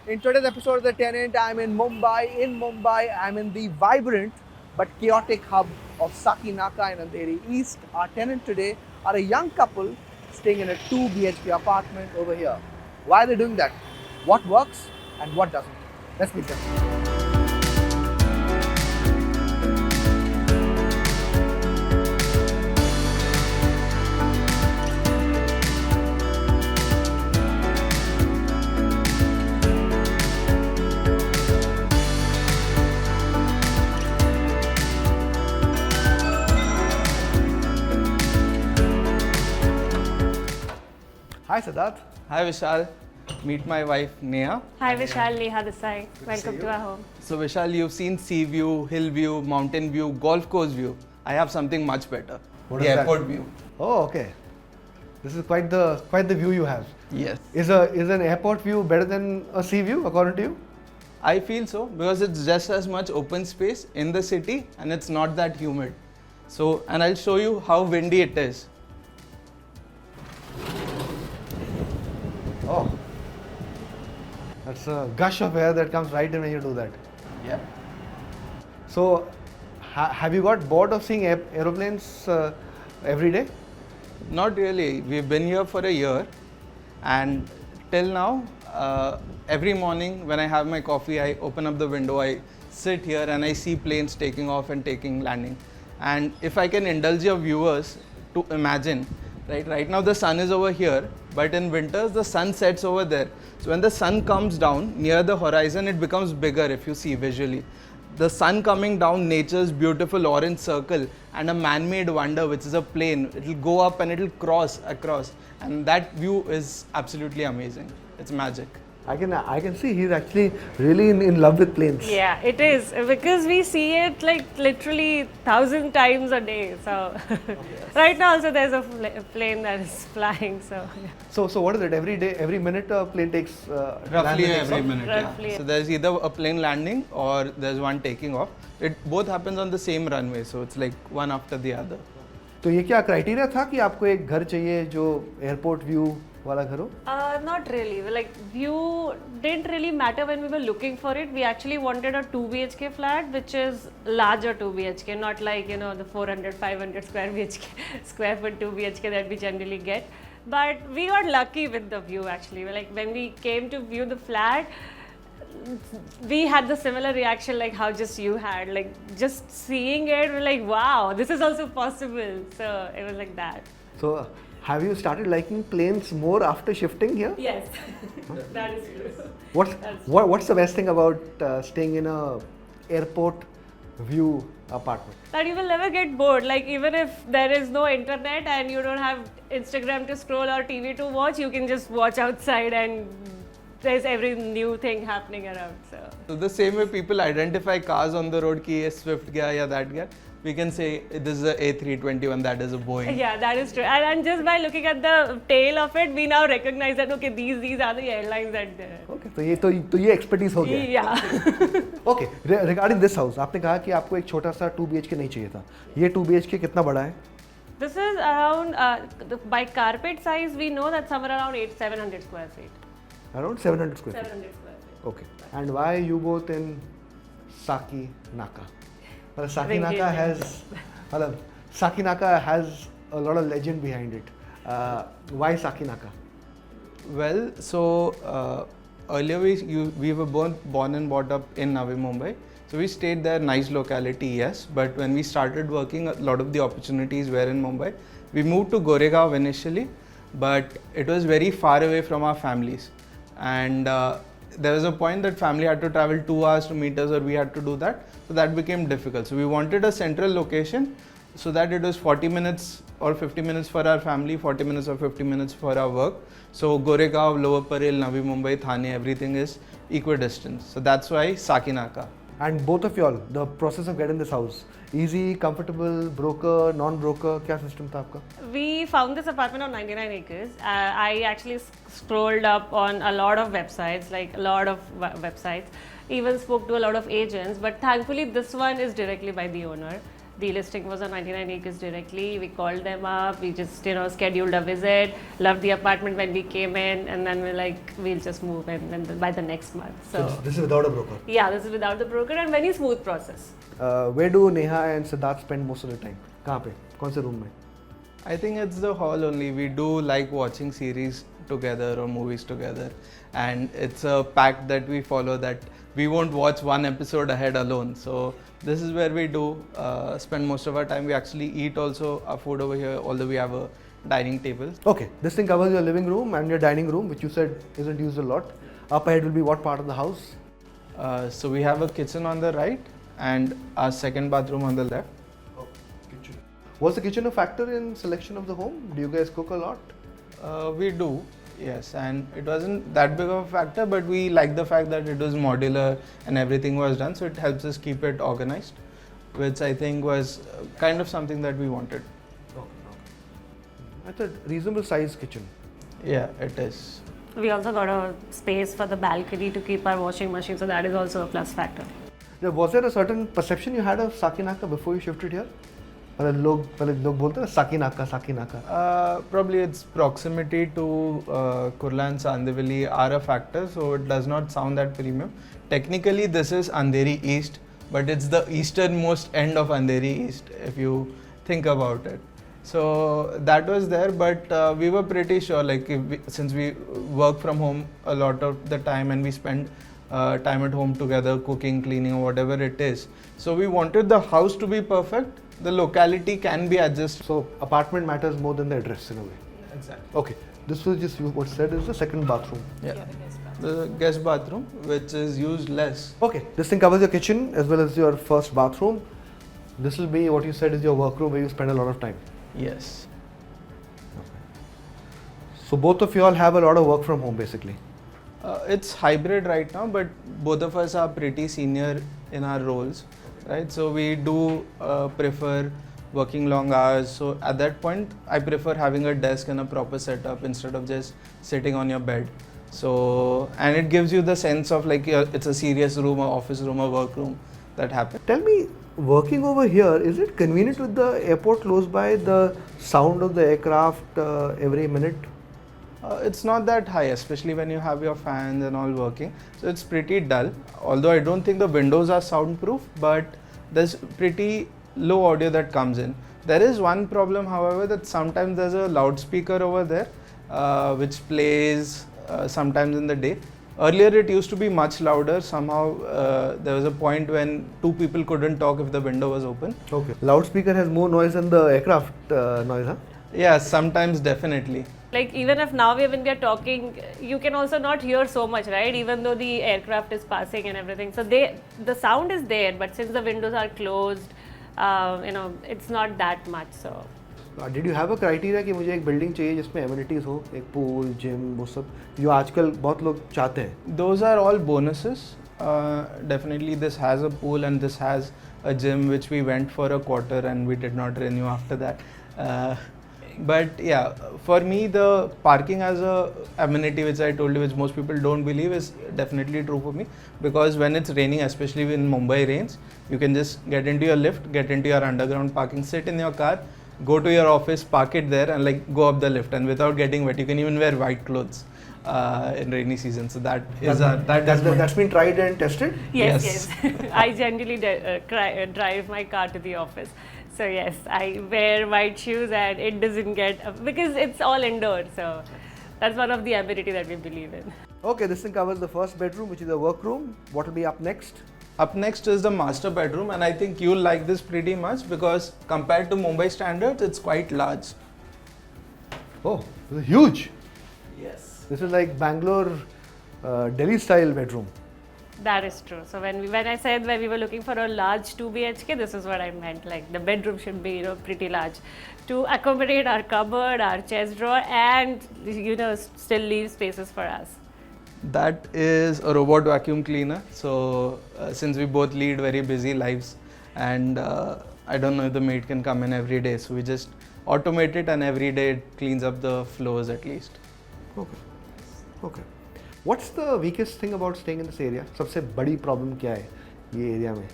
In today's episode of The Tenant, I'm in Mumbai. In Mumbai, I'm in the vibrant but chaotic hub of Saki Naka in Andheri East. Our tenant today are a young couple staying in a 2 BHK apartment over here. Why are they doing that? What works and what doesn't? Let's meet them. Hi Siddharth. Hi Vishal, meet my wife Neha. Hi Vishal, Neha this side. Welcome to our home. So Vishal, you've seen sea view, hill view, mountain view, golf course view. I have something much better. What the is that? airport view. Oh, okay. This is quite the view you have. Yes. Is an airport view better than a sea view according to you? I feel so because it's just as much open space in the city and it's not that humid. So, and I'll show you how windy it is. Oh, that's a gush of air that comes right in when you do that. Yeah. So, have you got bored of seeing aeroplanes every day? Not really. We've been here for a year and till now, every morning when I have my coffee, I open up the window, I sit here and I see planes taking off and landing. And if I can indulge your viewers to imagine, right now the sun is over here, but in winters the sun sets over there. So when the sun comes down near the horizon, it becomes bigger if you see visually. The sun coming down, nature's beautiful orange circle, and a man-made wonder, which is a plane. It'll go up and it'll cross across, and that view is absolutely amazing. It's magic. I can see he's actually really in love with planes. Yeah, it is because we see it like literally 1,000 times a day. So right now also there's a plane that is flying. So yeah. So what is it? Every day, every minute a plane takes Roughly lands and takes every off? minute. Roughly. Yeah. So there's either a plane landing or there's one taking off. It both happens on the same runway, so it's like one after the other. तो ये क्या criteria था कि आपको एक घर चाहिए जो एयरपोर्ट व्यू वाला घर हो? Not really. Like view didn't really matter when we were looking for it. We actually wanted a 2 BHK flat, which is larger 2 BHK, not like the 400, 500 square foot 2 BHK that we generally get. But we got lucky with the view actually. Like when we came to view the flat, we had the similar reaction like how just you had. Like just seeing it, we're like, wow, this is also possible. So it was like that. So have you started liking planes more after shifting here? Yes, that is true. What's the best thing about staying in a airport view apartment? That you will never get bored. Like even if there is no internet and you don't have Instagram to scroll or TV to watch, you can just watch outside and there's every new thing happening around. So the same way people identify cars on the road, ki ye Swift gaya ya that gaya, we can say this is a A321, that is a Boeing. Yeah, that is true. And just by looking at the tail of it, we now recognize that okay, these are the airlines that there. Okay, तो ये expertise हो गया. Yeah. Okay, regarding this house, आपने कहा कि आपको एक छोटा सा 2 BHK नहीं चाहिए था. ये 2 BHK कितना बड़ा है? This is around by carpet size we know that somewhere around 700 square feet. Around 700 square feet. 700 square feet. Okay. And why you both in Saki Naka? Well, Saki Ring Naka has a lot of legend behind it. Why Saki Naka? Well, so earlier we were born and brought up in Navi Mumbai. So we stayed there, nice locality, yes. But when we started working, a lot of the opportunities were in Mumbai. We moved to Goregaon initially, but it was very far away from our families. And there was a point that family had to travel 2 hours to meet us, or we had to do that. So that became difficult. So we wanted a central location so that it was 40 minutes or 50 minutes for our family, 40 minutes or 50 minutes for our work. So Goregaon, Lower Parel, Navi Mumbai, Thane, everything is equidistant. So that's why Saki Naka. And both of y'all, the process of getting this house, easy, comfortable, broker, non-broker, क्या system था आपका? We found this apartment on 99 acres. I actually scrolled up on a lot of websites, even spoke to a lot of agents, but thankfully this one is directly by the owner. The listing was on 99 acres directly. We called them up. We just scheduled a visit. Loved the apartment when we came in, and then we're like, we'll just move in by the next month. So this is without a broker. yeah, this is without the broker and very smooth process. Where do Neha and Siddharth spend most of the time? कहाँ पे? कौन से room में? I think it's the hall only. We do like watching series together or movies together, and it's a pact that we follow that we won't watch one episode ahead alone. So this is where we do spend most of our time. We actually eat also our food over here, although we have a dining table. Okay, this thing covers your living room and your dining room, which you said isn't used a lot. Up ahead will be what part of the house? So we have a kitchen on the right and our second bathroom on the left. Kitchen. Was the kitchen a factor in selection of the home? Do you guys cook a lot? We do, yes, and it wasn't that big of a factor, but we like the fact that it was modular and everything was done, so it helps us keep it organized, which I think was kind of something that we wanted. That's a reasonable size kitchen. Yeah, it is. We also got a space for the balcony to keep our washing machine, so that is also a plus factor. Was there a certain perception you had of Saki Naka before you shifted here? लोग बोलते हैं साकी नाका. Probably its proximity to Kurla and Andheri are a factor, so it does not sound that premium. Technically, this is Andheri East, but it's the easternmost end of Andheri East, if you think about it. So that was there, but we were pretty sure, like since we work from home a lot of the time and we spend time at home together, cooking, cleaning, or whatever it is. So we wanted the house to be perfect. The locality can be adjusted. So apartment matters more than the address in a way. Exactly. Okay, this was just what said is the second bathroom. Yeah. The guest bathroom, which is used less. Okay, this thing covers your kitchen as well as your first bathroom. This will be what you said is your workroom where you spend a lot of time. Yes. So both of you all have a lot of work from home basically. It's hybrid right now, but both of us are pretty senior in our roles, right? So we do prefer working long hours. So at that point, I prefer having a desk and a proper setup instead of just sitting on your bed. So, and it gives you the sense of like it's a serious room, a office room, a work room that happens. Tell me, working over here, is it convenient with the airport close by, the sound of the aircraft every minute? It's not that high, especially when you have your fans and all working. So it's pretty dull. Although I don't think the windows are soundproof, but there's pretty low audio that comes in. There is one problem, however, that sometimes there's a loudspeaker over there, which plays sometimes in the day. Earlier it used to be much louder. Somehow there was a point when two people couldn't talk if the window was open. Okay. Loudspeaker has more noise than the aircraft noise, huh? Yeah, sometimes definitely. Like even if now when we are talking, you can also not hear so much, right? Even though the aircraft is passing and everything. So the sound is there, but since the windows are closed, it's not that much. So. Did you have a criteria कि मुझे एक building चाहिए जिसमें amenities हो, एक pool, gym, वो सब जो आजकल बहुत लोग चाहते हैं? Those are all bonuses. Definitely this has a pool and this has a gym which we went for a quarter and we did not renew after that. But yeah, for me the parking as a amenity which I told you, which most people don't believe, is definitely true for me, because when it's raining, especially when Mumbai rains, you can just get into your lift, get into your underground parking, sit in your car, go to your office, park it there and like go up the lift, and without getting wet. You can even wear white clothes in rainy season. So that's been tried and tested? Yes. I generally drive my car to the office. So yes, I wear white shoes and it doesn't get, because it's all indoor. So that's one of the amenity that we believe in. Okay, this thing covers the first bedroom, which is the workroom. What will be up next? Up next is the master bedroom, and I think you'll like this pretty much because compared to Mumbai standards, it's quite large. Oh, this is huge. Yes. This is like Bangalore, Delhi style bedroom. That is true. So when I said when we were looking for a large 2 BHK, this is what I meant. Like the bedroom should be pretty large to accommodate our cupboard, our chest drawer, and still leave spaces for us. That is a robot vacuum cleaner. So since we both lead very busy lives, and I don't know if the maid can come in every day, so we just automate it, and every day it cleans up the floors at least. Okay. What's the weakest thing about staying in this area? सबसे बड़ी problem क्या है ये area में?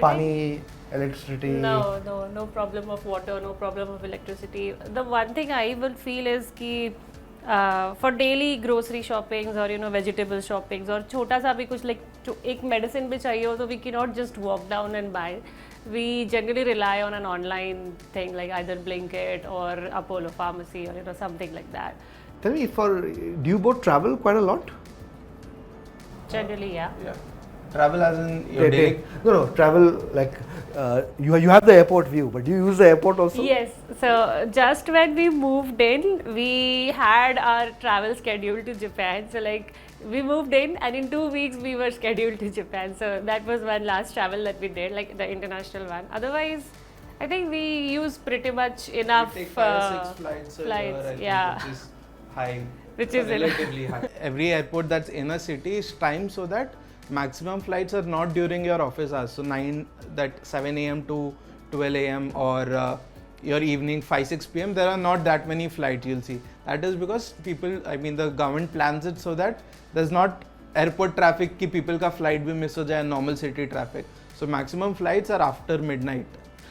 पानी, electricity? No problem of water, no problem of electricity. The one thing I will feel is कि for daily grocery shoppings or vegetable shoppings or छोटा सा भी कुछ like एक medicine भी चाहिए हो तो we cannot just walk down and buy. We generally rely on an online thing like either Blinkit or Apollo Pharmacy or something like that. Tell me, do you both travel quite a lot? Generally, yeah. Yeah. Travel as in your daily. No, travel like you have the airport view, but do you use the airport also? Yes. So just when we moved in, we had our travel scheduled to Japan. So like we moved in, and in 2 weeks we were scheduled to Japan. So that was one last travel that we did, like the international one. Otherwise, I think we use pretty much enough We take 5 or 6 flights a year, I think, yeah. which is high. Which is relatively high. Every airport that's in a city is timed so that maximum flights are not during your office hours. So 7 a.m. to 12 a.m. or your evening 5-6 p.m. there are not that many flights you'll see. That is because the government plans it so that there's not airport traffic ki people ka flight bhi miss ho jaye, normal city traffic. So maximum flights are after midnight.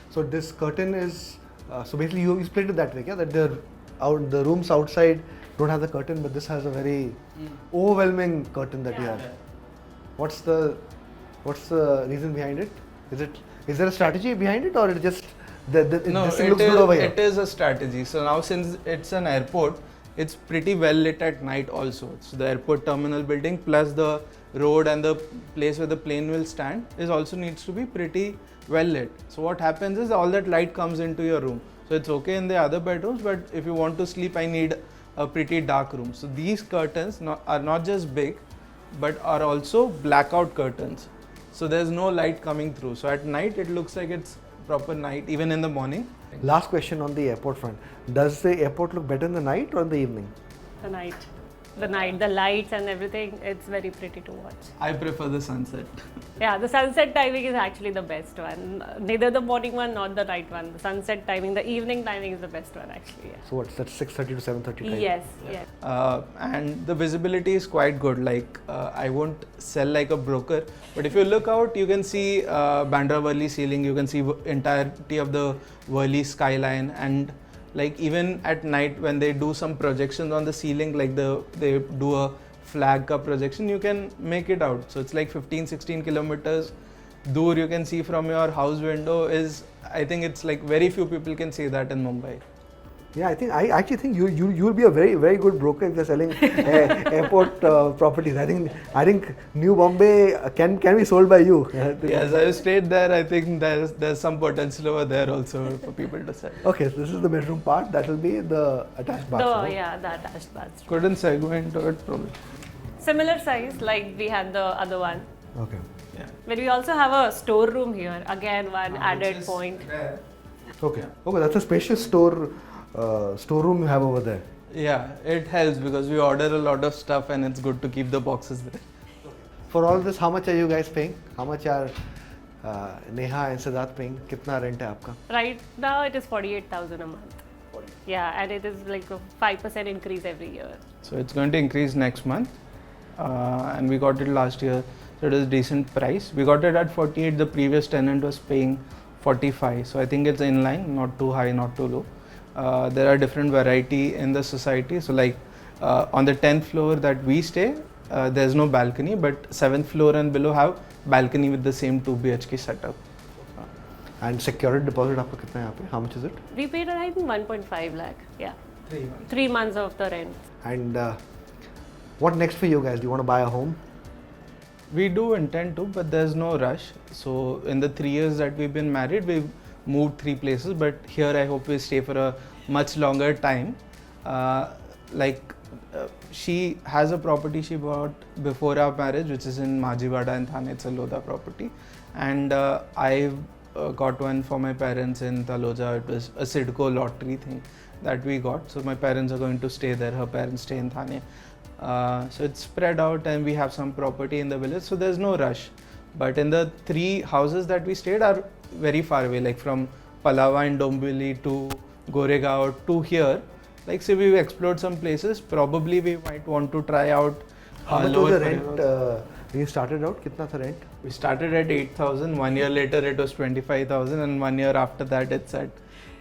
So this curtain is so basically you split it that way, yeah? That the rooms outside don't have the curtain, but this has a very overwhelming curtain that you have. What's the reason behind it? Is there a strategy behind it, or it just this thing looks good over here? It is a strategy. So now since it's an airport, it's pretty well lit at night also. So the airport terminal building plus the road and the place where the plane will stand is also needs to be pretty well lit. So what happens is all that light comes into your room. So it's okay in the other bedrooms, but if you want to sleep, I need a pretty dark room. So these curtains are not just big, but are also blackout curtains. So there's no light coming through. So at night it looks like it's proper night, even in the morning. Last question on the airport front. Does the airport look better in the night or in the evening? The night. The lights and everything, it's very pretty to watch. I prefer the sunset. Yeah, the sunset timing is actually the best one. Neither the morning one nor the night one. The sunset timing, the evening timing is the best one actually. Yeah. So what's that, 6:30 to 7:30 time? Yes, yes. And the visibility is quite good. Like I won't sell like a broker, but if you look out, you can see Bandra Worli ceiling. You can see entirety of the Worli skyline, and like even at night when they do some projections on the ceiling, like they do a flag ka projection, you can make it out. So it's like 15-16 kilometers dur you can see from your house window. I think it's like very few people can say that in Mumbai. Yeah, I actually think you'll be a very, very good broker if you're selling airport properties. I think New Bombay can be sold by you. Yes, I've stayed there. I think there's some potential over there also for people to sell. Okay, so this is the bedroom part. That will be the attached bathroom. The attached bathroom. Couldn't segue into it probably. Similar size like we had the other one. Okay. Yeah. But we also have a storeroom here. Again, one added point. Rare. Okay, that's a spacious storeroom you have over there. Yeah, it helps because we order a lot of stuff and it's good to keep the boxes there. For all this, how much are you guys paying? How much are Neha and Siddharth paying? Kitna rent hai aapka? Right now it is 48,000 a month. Yeah, and it is like a 5% increase every year. So it's going to increase next month, and we got it last year, so it is decent price. We got it at 48. The previous tenant was paying 45. So I think it's in line, not too high, not too low. There are different variety in the society. So like on the 10th floor that we stay, there's no balcony, but 7th floor and below have balcony with the same 2 BHK setup. And security deposit aapka kitna hai yahan pe? How much is it? We paid I think 1.5 lakh. Yeah. 3 months. 3 months of the rent. And what next for you guys? Do you want to buy a home? We do intend to, but there's no rush. So in the 3 years that we've been married, we've moved 3 places, but here I hope we stay for a much longer time. She has a property she bought before our marriage, which is in Majivada in Thane. It's a Lodha property, and I've got one for my parents in Taloja. It was a Sidco lottery thing that we got. So my parents are going to stay there. Her parents stay in Thane. So it's spread out, and we have some property in the village. So there's no rush. But in the 3 houses that we stayed are very far away, like from Palava and Dombivli to Goregaon to here. Like say we've explored some places. Probably we might want to try out. How much was the rent When you started out, kitna tha rent? We started at 8,000. 1 year later, it was 25,000, and 1 year after that, it's at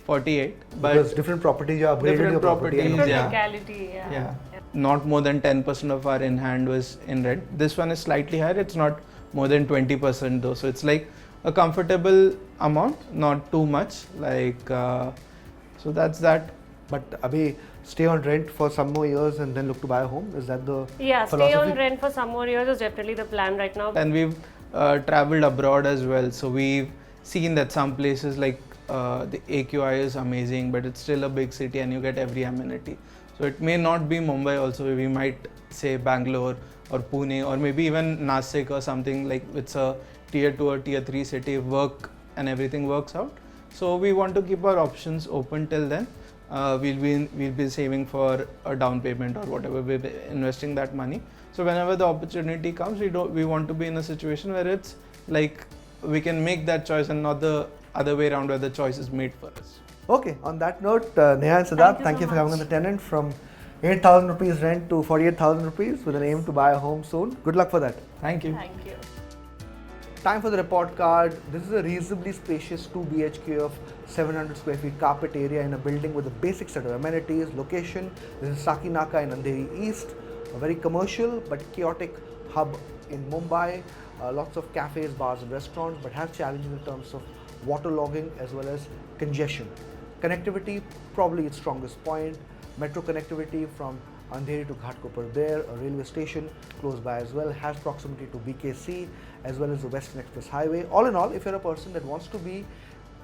48. Because different properties you upgraded different your property. properties, Different yeah. locality, Yeah. Not more than 10% of our in hand was in rent. This one is slightly higher. It's not more than 20% though. So it's like a comfortable amount, not too much. So that's that. But abhi stay on rent for some more years and then look to buy a home. Is that the Yeah, stay philosophy? on rent for some more years is definitely the plan right now. And we've traveled abroad as well. So we've seen that some places like the AQI is amazing, but it's still a big city and you get every amenity. So it may not be Mumbai also. We might say Bangalore or Pune or maybe even Nasik or something like it's a tier 2 or tier 3 city, work and everything works out. So we want to keep our options open till then. We'll be saving for a down payment or whatever, we'll be investing that money. So whenever the opportunity comes, we want to be in a situation where it's like we can make that choice and not the other way around where the choice is made for us. Okay, on that note, Neha and Siddharth, thank you so for coming on the Tenant from 8,000 rupees rent to 48,000 rupees with an aim to buy a home soon. Good luck for that. Thank you. Thank you. Time for the report card. This is a reasonably spacious 2 BHK of 700 square feet carpet area in a building with a basic set of amenities. Location, this is Saki Naka in Andheri East, a very commercial but chaotic hub in Mumbai. Lots of cafes, bars and restaurants, but has challenges in terms of waterlogging as well as congestion. Connectivity, probably its strongest point. Metro connectivity from Andheri to Ghatkopar there, a railway station close by as well, has proximity to BKC as well as the Western Express Highway. All in all, if you're a person that wants to be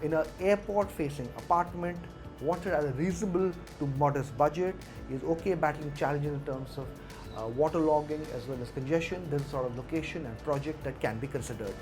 in an airport facing apartment, wanted at a reasonable to modest budget, is okay battling challenges in terms of waterlogging as well as congestion, this is sort of location and project that can be considered.